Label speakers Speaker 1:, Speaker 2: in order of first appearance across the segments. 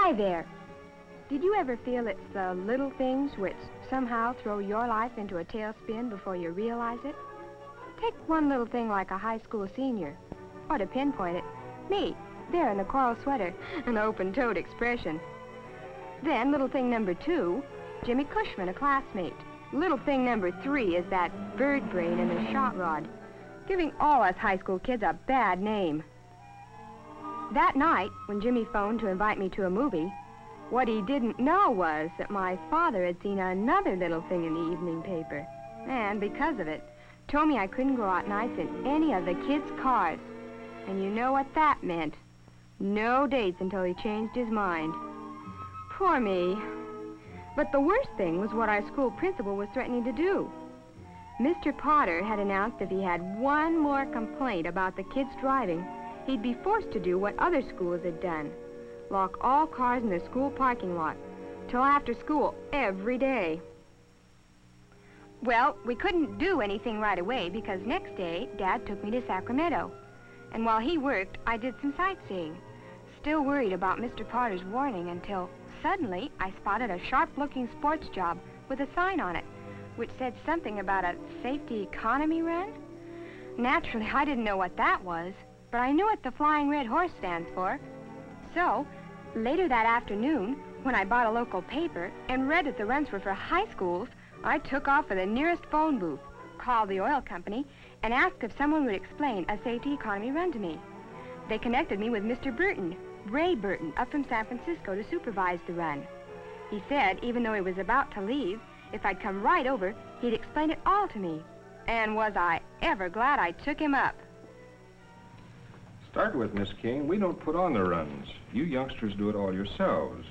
Speaker 1: Hi there. Did you ever feel it's the little things which somehow throw your life into a tailspin before you realize it? Take one little thing like a high school senior, or to pinpoint it, me, there in the coral sweater, an open-toed expression. Then little thing number 2, Jimmy Cushman, a classmate. Little thing number 3 is that bird brain and the shot rod, giving all us high school kids a bad name. That night, when Jimmy phoned to invite me to a movie, what he didn't know was that my father had seen another little thing in the evening paper, and because of it, told me I couldn't go out nights in any of the kids' cars. And you know what that meant. No dates until he changed his mind. Poor me. But the worst thing was what our school principal was threatening to do. Mr. Potter had announced if he had one more complaint about the kids driving, he'd be forced to do what other schools had done. Lock all cars in the school parking lot till after school every day. Well, we couldn't do anything right away because next day, Dad took me to Sacramento. And while he worked, I did some sightseeing. Still worried about Mr. Potter's warning until suddenly I spotted a sharp-looking sports job with a sign on it, which said something about a safety economy run. Naturally, I didn't know what that was, but I knew what the Flying Red Horse stands for. So, later that afternoon, when I bought a local paper and read that the runs were for high schools, I took off for the nearest phone booth, called the oil company, and asked if someone would explain a safety economy run to me. They connected me with Mr. Burton, Ray Burton, up from San Francisco to supervise the run. He said, even though he was about to leave, if I'd come right over, he'd explain it all to me. And was I ever glad I took him up.
Speaker 2: Start with, Miss King, we don't put on the runs. You youngsters do it all yourselves.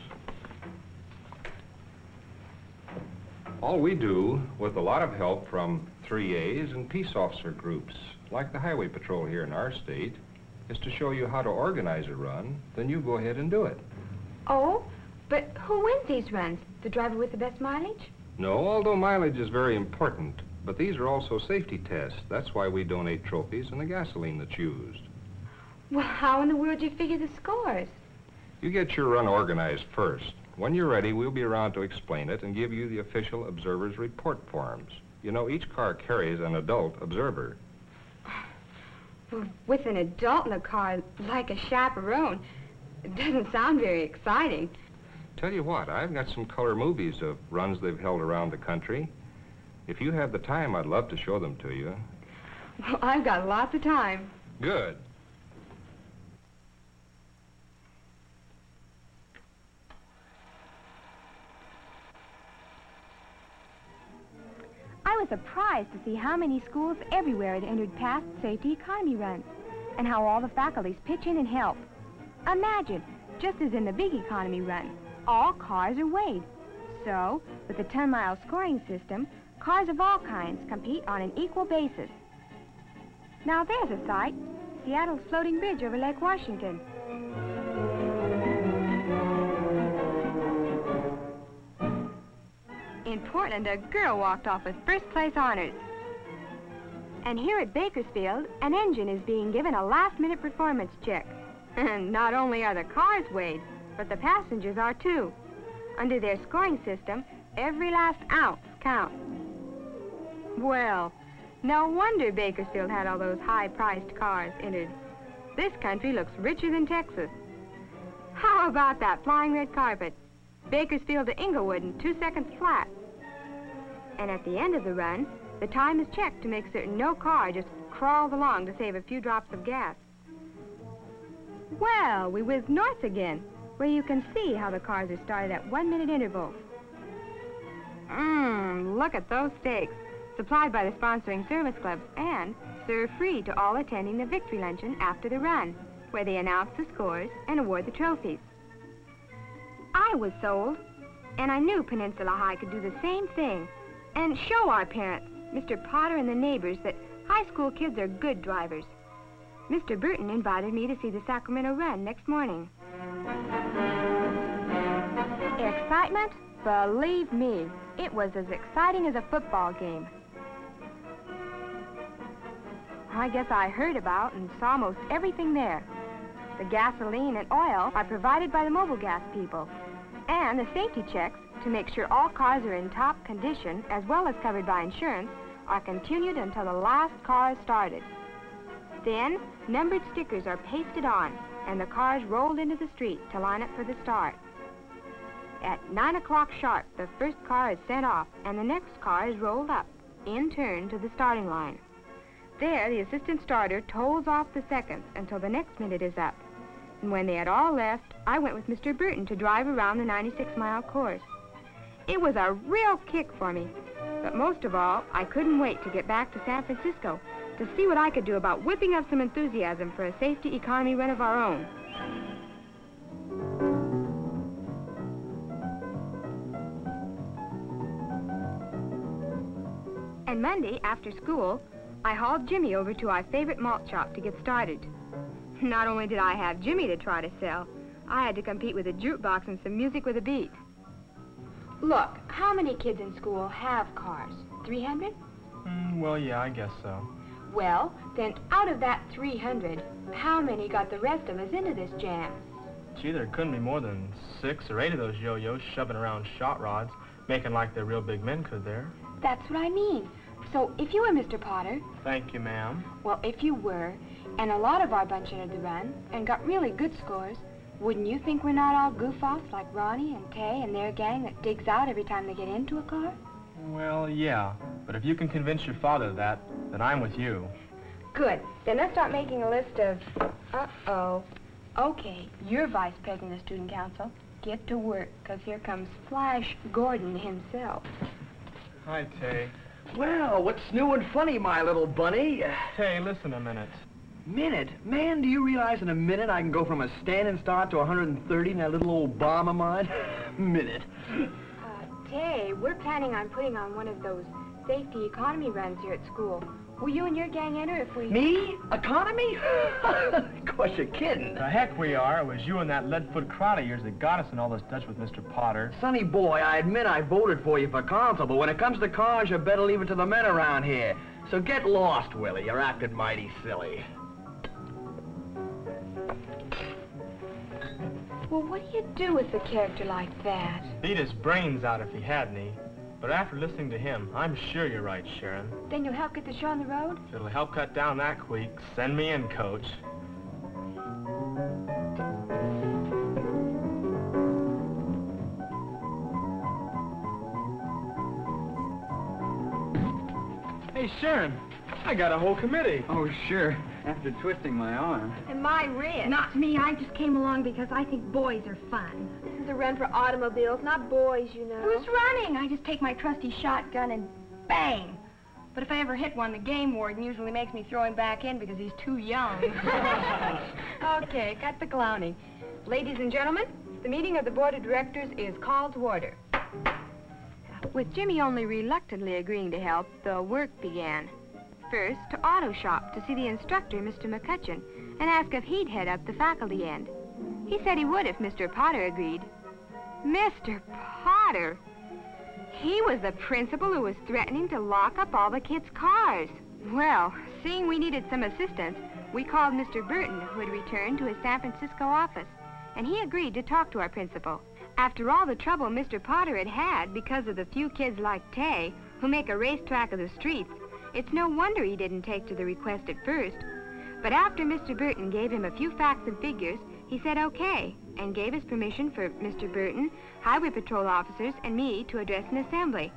Speaker 2: All we do, with a lot of help from 3As and peace officer groups, like the Highway Patrol here in our state, is to show you how to organize a run, then you go ahead and do it.
Speaker 1: Oh, but who wins these runs? The driver with the best mileage?
Speaker 2: No, although mileage is very important, but these are also safety tests. That's why we donate trophies and the gasoline that's used.
Speaker 1: Well, how in the world do you figure the scores?
Speaker 2: You get your run organized first. When you're ready, we'll be around to explain it and give you the official observer's report forms. You know, each car carries an adult observer.
Speaker 1: Well, with an adult in the car, like a chaperone, it doesn't sound very exciting.
Speaker 2: Tell you what, I've got some color movies of runs they've held around the country. If you have the time, I'd love to show them to you.
Speaker 1: Well, I've got lots of time.
Speaker 2: Good.
Speaker 1: I was surprised to see how many schools everywhere had entered past safety economy runs, and how all the faculties pitch in and help. Imagine, just as in the big economy run, all cars are weighed. So, with the 10-mile scoring system, cars of all kinds compete on an equal basis. Now there's a sight, Seattle's floating bridge over Lake Washington. In Portland, a girl walked off with first-place honors. And here at Bakersfield, an engine is being given a last-minute performance check. And not only are the cars weighed, but the passengers are too. Under their scoring system, every last ounce counts. Well, no wonder Bakersfield had all those high-priced cars entered. This country looks richer than Texas. How about that flying red carpet? Bakersfield to Inglewood in 2 seconds flat. And at the end of the run, the time is checked to make certain no car just crawls along to save a few drops of gas. Well, we whiz north again, where you can see how the cars are started at 1-minute intervals. Look at those steaks, supplied by the sponsoring service clubs and served free to all attending the victory luncheon after the run, where they announce the scores and award the trophies. I was sold, and I knew Peninsula High could do the same thing and show our parents, Mr. Potter and the neighbors, that high school kids are good drivers. Mr. Burton invited me to see the Sacramento Run next morning. Excitement? Believe me, it was as exciting as a football game. I guess I heard about and saw most everything there. The The gasoline and oil are provided by the Mobilgas people. And the safety checks to make sure all cars are in top condition, as well as covered by insurance, are continued until the last car is started. Then, numbered stickers are pasted on, and the cars rolled into the street to line up for the start. At 9 o'clock sharp, the first car is sent off, and the next car is rolled up, in turn, to the starting line. There, the assistant starter tolls off the seconds until the next minute is up. And when they had all left, I went with Mr. Burton to drive around the 96-mile course. It was a real kick for me. But most of all, I couldn't wait to get back to San Francisco to see what I could do about whipping up some enthusiasm for a safety economy run of our own. And Monday, after school, I hauled Jimmy over to our favorite malt shop to get started. Not only did I have Jimmy to try to sell, I had to compete with a jukebox and some music with a beat. Look, how many kids in school have cars? 300?
Speaker 3: Well, yeah, I guess so.
Speaker 1: Well, then out of that 300, how many got the rest of us into this jam?
Speaker 3: Gee, there couldn't be more than 6 or 8 of those yo-yos shoving around shot rods, making like they're real big men, could there?
Speaker 1: That's what I mean. So, if you were Mr. Potter...
Speaker 3: Thank you, ma'am.
Speaker 1: Well, if you were, and a lot of our bunch entered the run, and got really good scores, wouldn't you think we're not all goof-offs like Ronnie and Tay and their gang that digs out every time they get into a car?
Speaker 3: Well, yeah, but if you can convince your father of that, then I'm with you.
Speaker 1: Good. Then let's start making a list of... Uh-oh. Okay, you're vice president of student council. Get to work, because here comes Flash Gordon himself.
Speaker 3: Hi, Tay.
Speaker 4: Well, what's new and funny, my little bunny?
Speaker 3: Tay, listen a minute.
Speaker 4: Minute? Man, do you realize in a minute I can go from a standing start to 130 in that little old bomb of mine? Minute.
Speaker 1: Tay, we're planning on putting on one of those safety economy runs here at school. Will you and your gang enter if we...
Speaker 4: Me? Economy? Of course you're kidding.
Speaker 3: The heck we are. It was you and that lead-foot crowd of yours that got us in all this Dutch with Mr. Potter.
Speaker 4: Sonny boy, I admit I voted for you for council, but when it comes to cars, you better leave it to the men around here. So get lost, Willie. You're acting mighty silly.
Speaker 1: Well, what do you do with a character like that?
Speaker 3: Beat his brains out if he had any. But after listening to him, I'm sure you're right, Sharon.
Speaker 1: Then you'll help get the show on the road?
Speaker 3: If it'll help cut down that squeak, send me in, Coach. Hey, Sharon, I got a whole committee.
Speaker 5: Oh, sure. After twisting my arm.
Speaker 1: And my wrist.
Speaker 6: Not me. I just came along because I think boys are fun.
Speaker 1: This is a run for automobiles, not boys, you know.
Speaker 6: Who's running? I just take my trusty shotgun and bang. But if I ever hit one, the game warden usually makes me throw him back in because he's too young.
Speaker 1: Okay, cut the clowning. Ladies and gentlemen, the meeting of the board of directors is called to order. With Jimmy only reluctantly agreeing to help, the work began. First, to auto shop to see the instructor, Mr. McCutcheon, and ask if he'd head up the faculty end. He said he would if Mr. Potter agreed. Mr. Potter? He was the principal who was threatening to lock up all the kids' cars. Well, seeing we needed some assistance, we called Mr. Burton, who had returned to his San Francisco office, and he agreed to talk to our principal. After all the trouble Mr. Potter had had because of the few kids like Tay, who make a racetrack of the streets, it's no wonder he didn't take to the request at first. But after Mr. Burton gave him a few facts and figures, he said okay, and gave us permission for Mr. Burton, highway patrol officers, and me to address an assembly.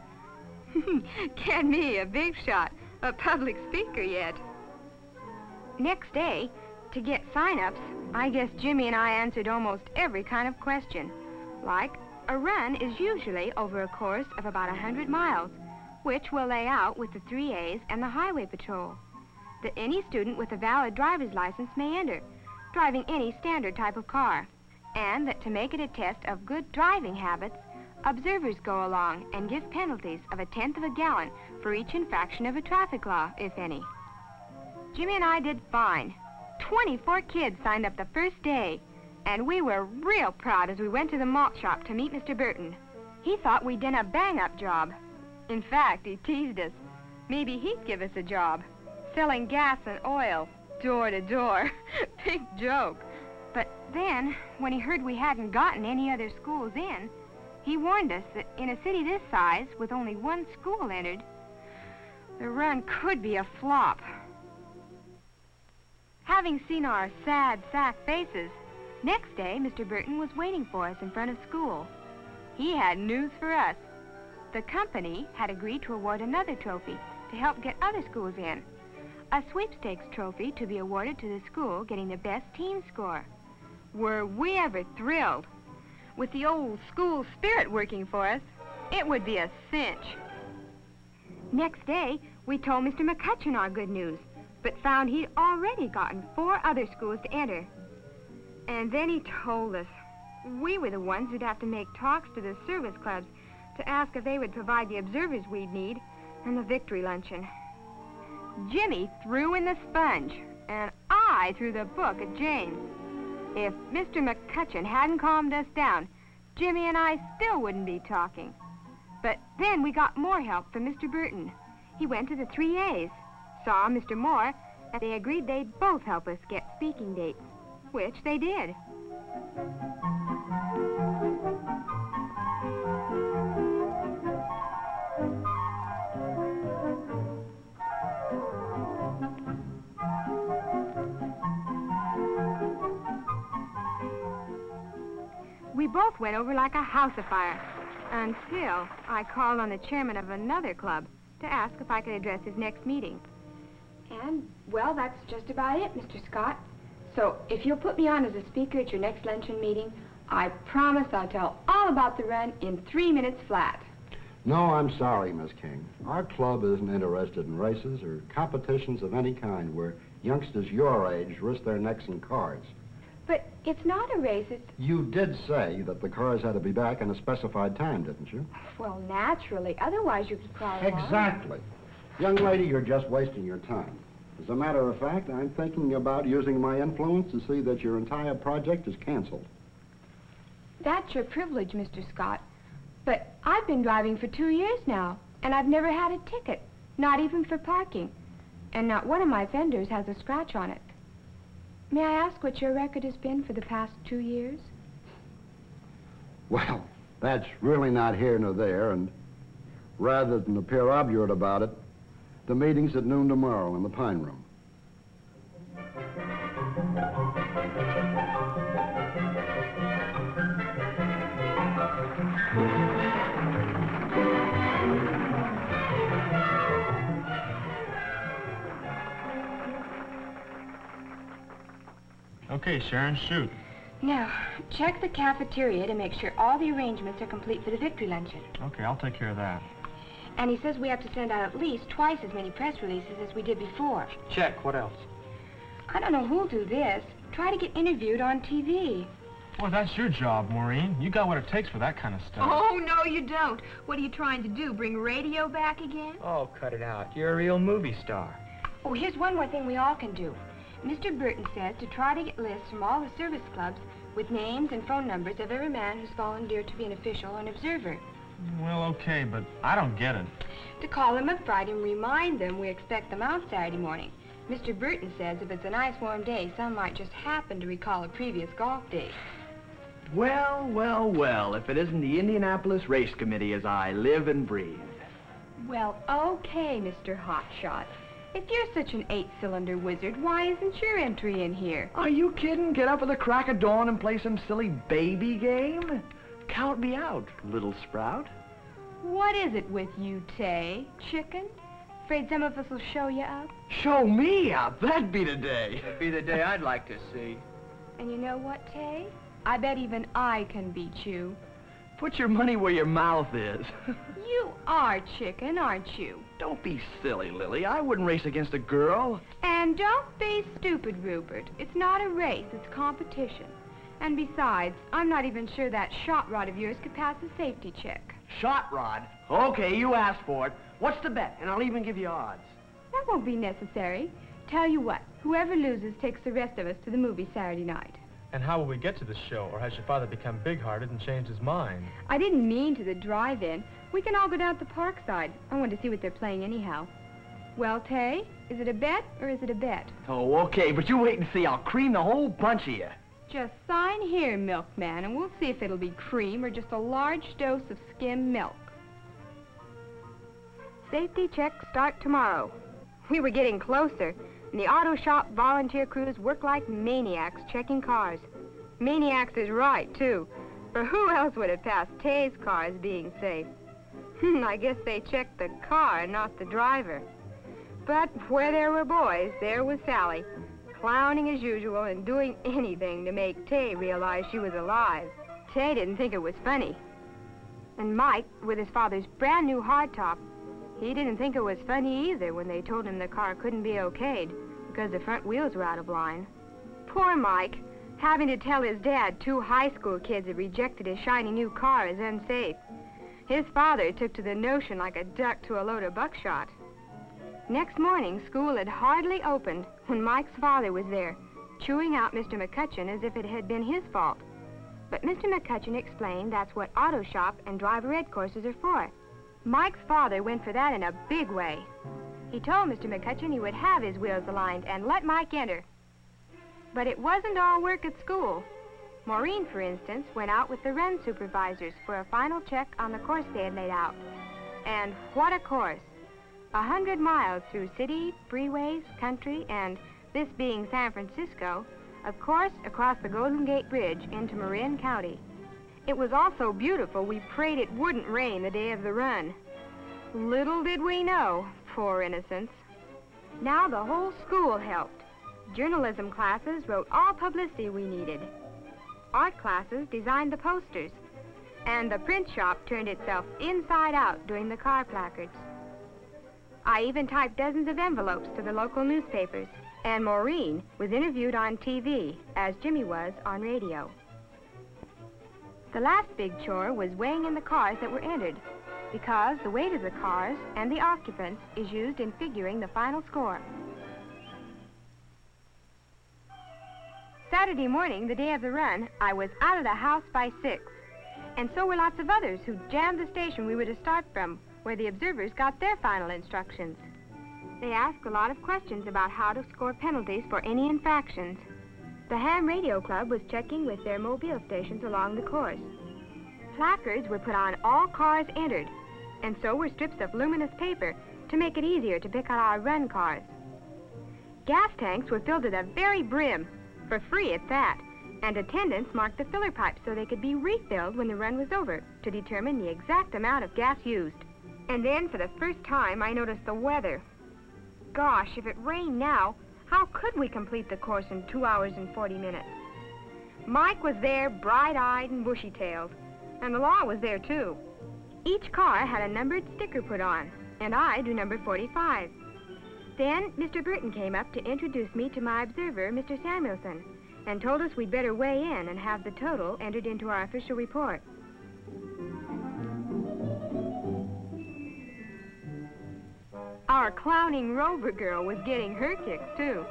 Speaker 1: Get me, a big shot, a public speaker yet. Next day, to get sign-ups, I guess Jimmy and I answered almost every kind of question. Like, a run is usually over a course of about 100 miles, which we'll lay out with the 3As and the highway patrol. That any student with a valid driver's license may enter, driving any standard type of car. And that to make it a test of good driving habits, observers go along and give penalties of 1/10 of a gallon for each infraction of a traffic law, if any. Jimmy and I did fine. 24 kids signed up the first day, and we were real proud as we went to the malt shop to meet Mr. Burton. He thought we'd done a bang-up job. In fact, he teased us. Maybe he'd give us a job. Selling gas and oil, door to door. Big joke. But then, when he heard we hadn't gotten any other schools in, he warned us that in a city this size, with only one school entered, the run could be a flop. Having seen our sad sack faces, next day Mr. Burton was waiting for us in front of school. He had news for us. The company had agreed to award another trophy to help get other schools in. A sweepstakes trophy to be awarded to the school getting the best team score. Were we ever thrilled? With the old school spirit working for us, it would be a cinch. Next day, we told Mr. McCutcheon our good news, but found he'd already gotten 4 other schools to enter. And then he told us we were the ones who'd have to make talks to the service clubs to ask if they would provide the observers we'd need and the victory luncheon. Jimmy threw in the sponge, and I threw the book at James. If Mr. McCutcheon hadn't calmed us down, Jimmy and I still wouldn't be talking. But then we got more help from Mr. Burton. He went to the 3As, saw Mr. Moore, and they agreed they'd both help us get speaking dates, which they did. We both went over like a house afire, until I called on the chairman of another club to ask if I could address his next meeting. And, well, that's just about it, Mr. Scott. So, if you'll put me on as a speaker at your next luncheon meeting, I promise I'll tell all about the run in 3 minutes flat.
Speaker 7: No, I'm sorry, Miss King. Our club isn't interested in races or competitions of any kind where youngsters your age risk their necks in cars.
Speaker 1: But it's not a race, it's...
Speaker 7: You did say that the cars had to be back in a specified time, didn't you?
Speaker 1: Well, naturally. Otherwise, you could crawl along.
Speaker 7: Exactly. Young lady, you're just wasting your time. As a matter of fact, I'm thinking about using my influence to see that your entire project is canceled.
Speaker 1: That's your privilege, Mr. Scott. But I've been driving for 2 years now, and I've never had a ticket, not even for parking. And not one of my fenders has a scratch on it. May I ask what your record has been for the past 2 years?
Speaker 7: Well, that's really not here nor there, and rather than appear obdurate about it, the meeting's at noon tomorrow in the Pine Room.
Speaker 3: Okay, Sharon, shoot.
Speaker 1: Now, check the cafeteria to make sure all the arrangements are complete for the victory luncheon.
Speaker 3: Okay, I'll take care of that.
Speaker 1: And he says we have to send out at least twice as many press releases as we did before.
Speaker 5: Check. What else?
Speaker 1: I don't know who'll do this. Try to get interviewed on TV.
Speaker 3: Boy, that's your job, Maureen. You got what it takes for that kind of stuff.
Speaker 8: Oh, no, you don't. What are you trying to do, bring radio back again?
Speaker 5: Oh, cut it out. You're a real movie star.
Speaker 1: Oh, here's one more thing we all can do. Mr. Burton says to try to get lists from all the service clubs with names and phone numbers of every man who's volunteered to be an official or an observer.
Speaker 3: Well, okay, but I don't get it.
Speaker 1: To call them up Friday and remind them we expect them out Saturday morning. Mr. Burton says if it's a nice warm day, some might just happen to recall a previous golf date.
Speaker 4: Well, well, well, if it isn't the Indianapolis Race Committee as I live and breathe.
Speaker 1: Well, okay, Mr. Hotshot. If you're such an 8-cylinder wizard, why isn't your entry in here?
Speaker 4: Are you kidding? Get up at the crack of dawn and play some silly baby game? Count me out, little sprout.
Speaker 1: What is it with you, Tay? Chicken? Afraid some of us will show you up?
Speaker 4: Show me up? That'd be the day.
Speaker 5: That'd be the day I'd like to see.
Speaker 1: And you know what, Tay? I bet even I can beat you.
Speaker 4: Put your money where your mouth is.
Speaker 1: You are chicken, aren't you?
Speaker 4: Don't be silly, Lily. I wouldn't race against a girl.
Speaker 1: And don't be stupid, Rupert. It's not a race, it's competition. And besides, I'm not even sure that shot rod of yours could pass a safety check.
Speaker 4: Shot rod? Okay, you asked for it. What's the bet? And I'll even give you odds.
Speaker 1: That won't be necessary. Tell you what, whoever loses takes the rest of us to the movie Saturday night.
Speaker 3: And how will we get to the show? Or has your father become big-hearted and changed his mind?
Speaker 1: I didn't mean to the drive-in. We can all go down to the park side. I want to see what they're playing anyhow. Well, Tay, is it a bet or is it a bet?
Speaker 4: Oh, okay, but you wait and see. I'll cream the whole bunch of you.
Speaker 1: Just sign here, milkman, and we'll see if it'll be cream or just a large dose of skim milk. Safety checks start tomorrow. We were getting closer, and the auto shop volunteer crews work like maniacs checking cars. Maniacs is right, too, for who else would have passed Tay's car as being safe? I guess they checked the car, not the driver. But where there were boys, there was Sally, clowning as usual and doing anything to make Tay realize she was alive. Tay didn't think it was funny. And Mike, with his father's brand new hardtop, he didn't think it was funny either when they told him the car couldn't be okayed because the front wheels were out of line. Poor Mike, having to tell his dad 2 high school kids had rejected his shiny new car as unsafe. His father took to the notion like a duck to a load of buckshot. Next morning, school had hardly opened when Mike's father was there, chewing out Mr. McCutcheon as if it had been his fault. But Mr. McCutcheon explained that's what auto shop and driver ed courses are for. Mike's father went for that in a big way. He told Mr. McCutcheon he would have his wheels aligned and let Mike enter. But it wasn't all work at school. Maureen, for instance, went out with the run supervisors for a final check on the course they had laid out. And what a course! 100 miles through city, freeways, country, and, this being San Francisco, of course, across the Golden Gate Bridge into Marin County. It was all so beautiful, we prayed it wouldn't rain the day of the run. Little did we know, poor innocents. Now the whole school helped. Journalism classes wrote all publicity we needed. Art classes designed the posters. And the print shop turned itself inside out doing the car placards. I even typed dozens of envelopes to the local newspapers. And Maureen was interviewed on TV, as Jimmy was on radio. The last big chore was weighing in the cars that were entered, because the weight of the cars and the occupants is used in figuring the final score. Saturday morning, the day of the run, I was out of the house by 6. And so were lots of others who jammed the station we were to start from, where the observers got their final instructions. They asked a lot of questions about how to score penalties for any infractions. The Ham Radio Club was checking with their mobile stations along the course. Placards were put on all cars entered, and so were strips of luminous paper to make it easier to pick out our run cars. Gas tanks were filled to the very brim, for free at that, and attendants marked the filler pipes so they could be refilled when the run was over to determine the exact amount of gas used. And then, for the first time, I noticed the weather. Gosh, if it rained now, how could we complete the course in 2 hours and 40 minutes? Mike was there, bright-eyed and bushy-tailed, and the law was there, too. Each car had a numbered sticker put on, and I do number 45. Then Mr. Burton came up to introduce me to my observer, Mr. Samuelson, and told us we'd better weigh in and have the total entered into our official report. Our clowning Rover girl was getting her kicks, too.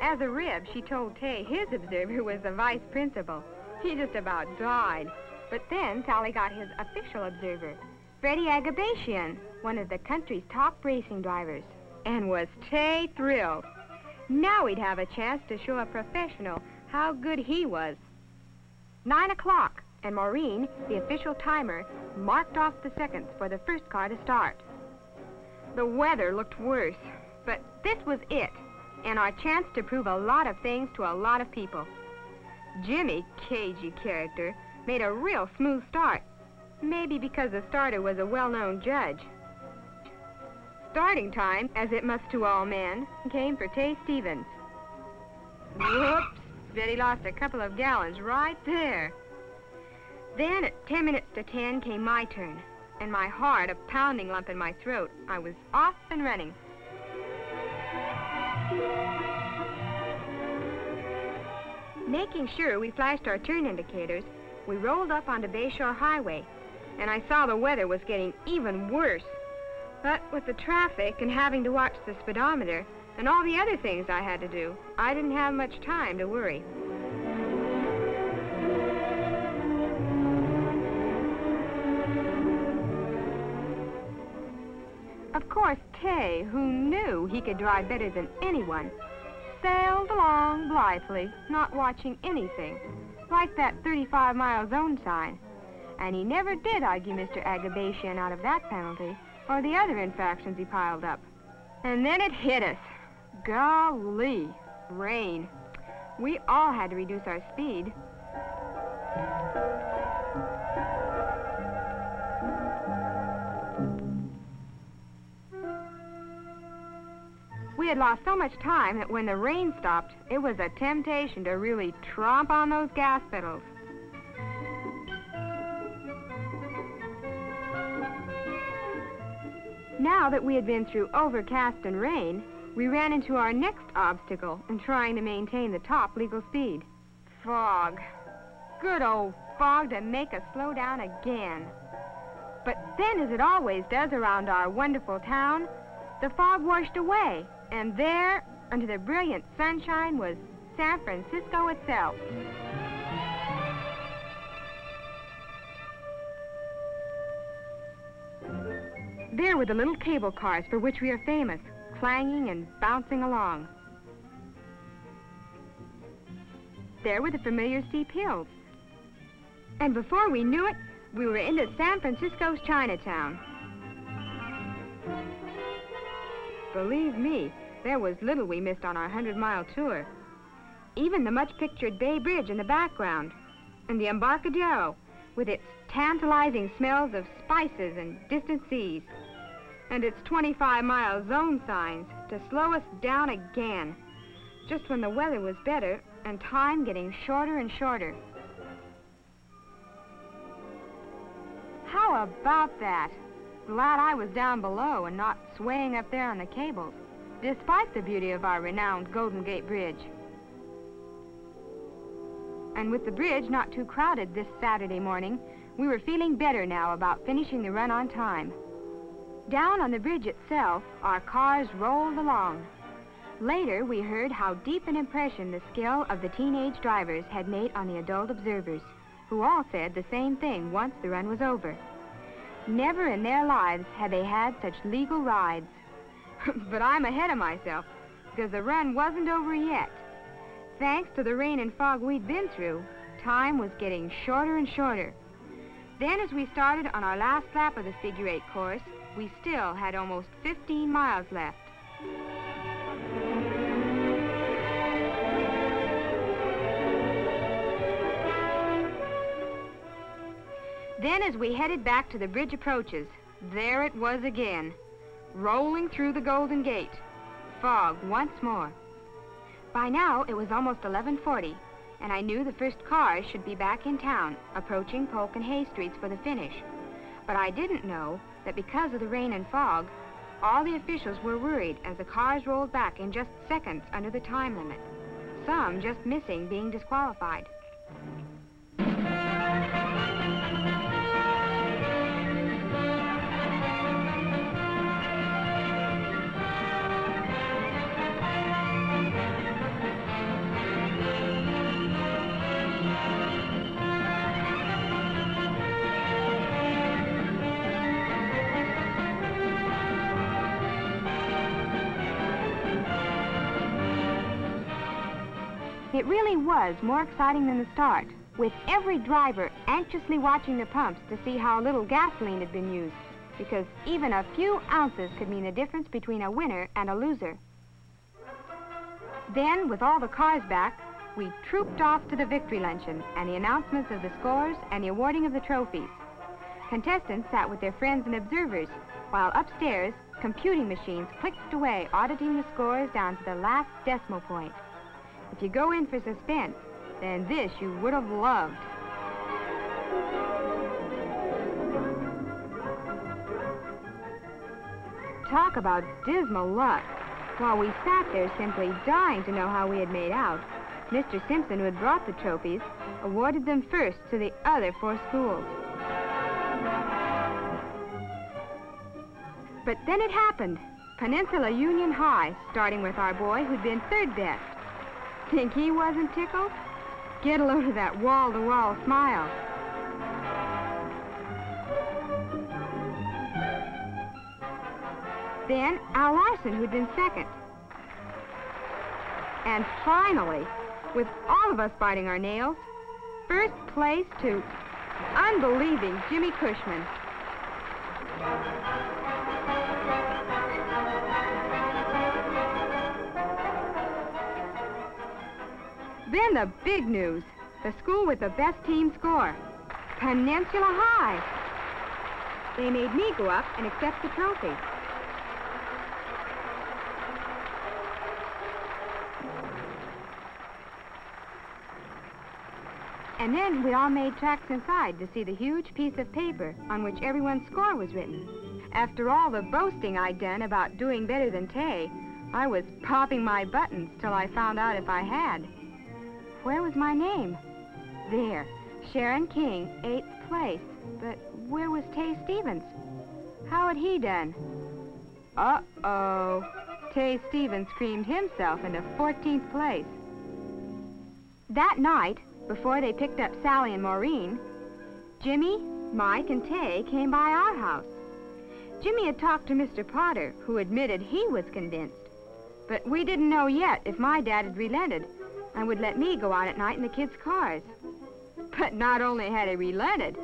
Speaker 1: As a rib, she told Tay his observer was the vice principal. He just about died. But then Sally got his official observer, Freddie Agabashian, one of the country's top racing drivers. And was Tay thrilled. Now we'd have a chance to show a professional how good he was. 9 o'clock, and Maureen, the official timer, marked off the seconds for the first car to start. The weather looked worse, but this was it, and our chance to prove a lot of things to a lot of people. Jimmy, cagey character, made a real smooth start, maybe because the starter was a well-known judge. Starting time, as it must to all men, came for Tay Stevens. Whoops! Bet he lost a couple of gallons right there. Then at 10 minutes to 10 came my turn, and my heart a pounding lump in my throat. I was off and running. Making sure we flashed our turn indicators, we rolled up onto Bayshore Highway, and I saw the weather was getting even worse. But with the traffic and having to watch the speedometer and all the other things I had to do, I didn't have much time to worry. Of course, Tay, who knew he could drive better than anyone, sailed along blithely, not watching anything, like that 35-mile zone sign. And he never did argue Mr. Agabatian out of that penalty, or the other infractions he piled up. And then it hit us. Golly, rain. We all had to reduce our speed. We had lost so much time that when the rain stopped, it was a temptation to really tromp on those gas pedals. Now that we had been through overcast and rain, we ran into our next obstacle in trying to maintain the top legal speed. Fog. Good old fog to make us slow down again. But then, as it always does around our wonderful town, the fog washed away, and there, under the brilliant sunshine, was San Francisco itself. There were the little cable cars for which we are famous, clanging and bouncing along. There were the familiar steep hills. And before we knew it, we were into San Francisco's Chinatown. Believe me, there was little we missed on our 100-mile tour. Even the much-pictured Bay Bridge in the background, and the Embarcadero, with its tantalizing smells of spices and distant seas, and its 25-mile zone signs to slow us down again, just when the weather was better and time getting shorter and shorter. How about that? Glad I was down below and not swaying up there on the cables, despite the beauty of our renowned Golden Gate Bridge. And with the bridge not too crowded this Saturday morning, we were feeling better now about finishing the run on time. Down on the bridge itself, our cars rolled along. Later, we heard how deep an impression the skill of the teenage drivers had made on the adult observers, who all said the same thing once the run was over. Never in their lives had they had such legal rides. But I'm ahead of myself, because the run wasn't over yet. Thanks to the rain and fog we'd been through, time was getting shorter and shorter. Then, as we started on our last lap of the figure-8 course, we still had almost 15 miles left. Then, as we headed back to the bridge approaches, there it was again, rolling through the Golden Gate. Fog once more. By now, it was almost 11:40, and I knew the first cars should be back in town, approaching Polk and Hay Streets for the finish. But I didn't know that because of the rain and fog, all the officials were worried as the cars rolled back in just seconds under the time limit, some just missing being disqualified. It really was more exciting than the start, with every driver anxiously watching the pumps to see how little gasoline had been used, because even a few ounces could mean the difference between a winner and a loser. Then, with all the cars back, we trooped off to the victory luncheon and the announcements of the scores and the awarding of the trophies. Contestants sat with their friends and observers, while upstairs, computing machines clicked away, auditing the scores down to the last decimal point. If you go in for suspense, then this you would have loved. Talk about dismal luck. While we sat there simply dying to know how we had made out, Mr. Simpson, who had brought the trophies, awarded them first to the other 4 schools. But then it happened. Peninsula Union High, starting with our boy who'd been 3rd best. Think he wasn't tickled? Get a load of that wall-to-wall smile. Then Al Larson, who'd been 2nd. And finally, with all of us biting our nails, first place to unbelieving Jimmy Cushman. Then the big news, the school with the best team score, Peninsula High. They made me go up and accept the trophy. And then we all made tracks inside to see the huge piece of paper on which everyone's score was written. After all the boasting I'd done about doing better than Tay, I was popping my buttons till I found out if I had. Where was my name? There, Sharon King, 8th place. But where was Tay Stevens? How had he done? Uh-oh. Tay Stevens screamed himself into 14th place. That night, before they picked up Sally and Maureen, Jimmy, Mike, and Tay came by our house. Jimmy had talked to Mr. Potter, who admitted he was convinced. But we didn't know yet if my dad had relented and would let me go out at night in the kids' cars. But not only had he relented,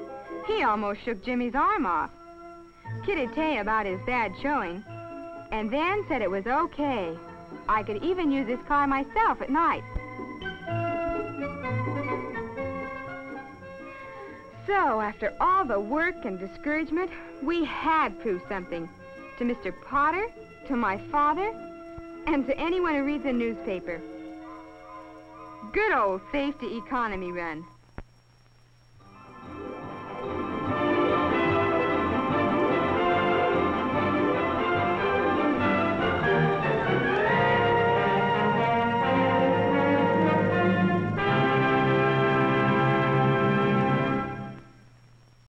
Speaker 1: he almost shook Jimmy's arm off, kidded Tay about his bad showing, and then said it was okay. I could even use his car myself at night. So, after all the work and discouragement, we had proved something to Mr. Potter, to my father, and to anyone who reads a newspaper. Good old safety economy run.